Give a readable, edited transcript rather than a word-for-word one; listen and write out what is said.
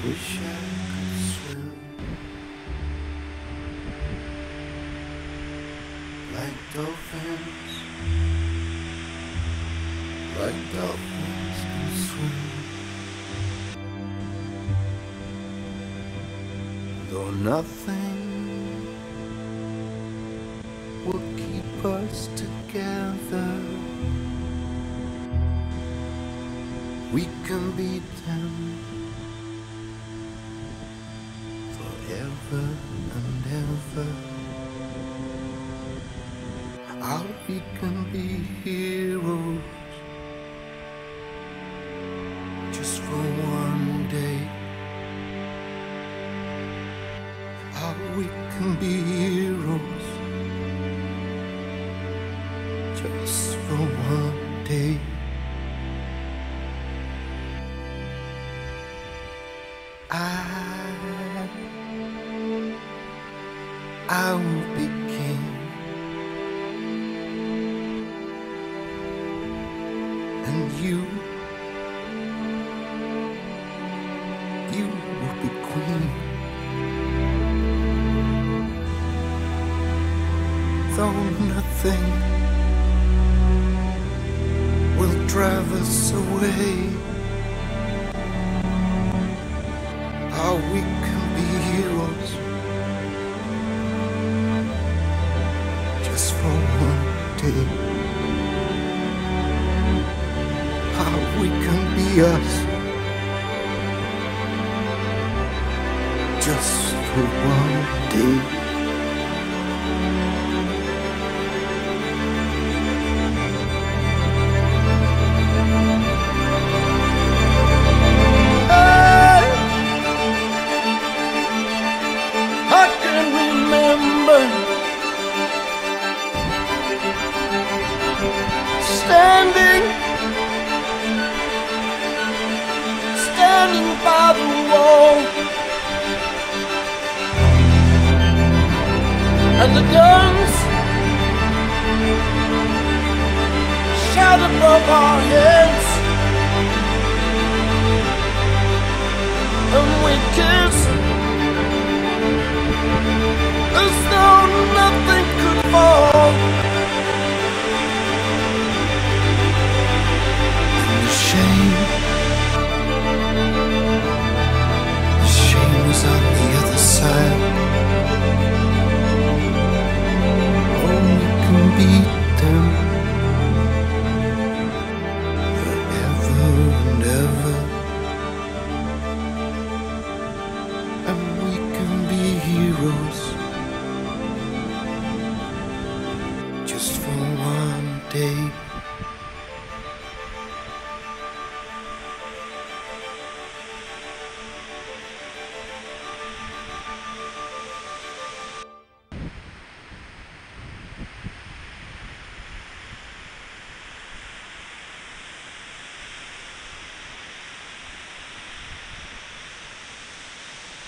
wish I could swim like dolphins, can swim. Though nothing will keep us together, we can beat them forever and ever. How we can be heroes just for one day. How we can be heroes just for one day. I will be king, and you will be queen. Though nothing will drive us away, how we can be heroes just for one day. How we can be us just for one day. Standing by the wall, and the guns shout above our heads.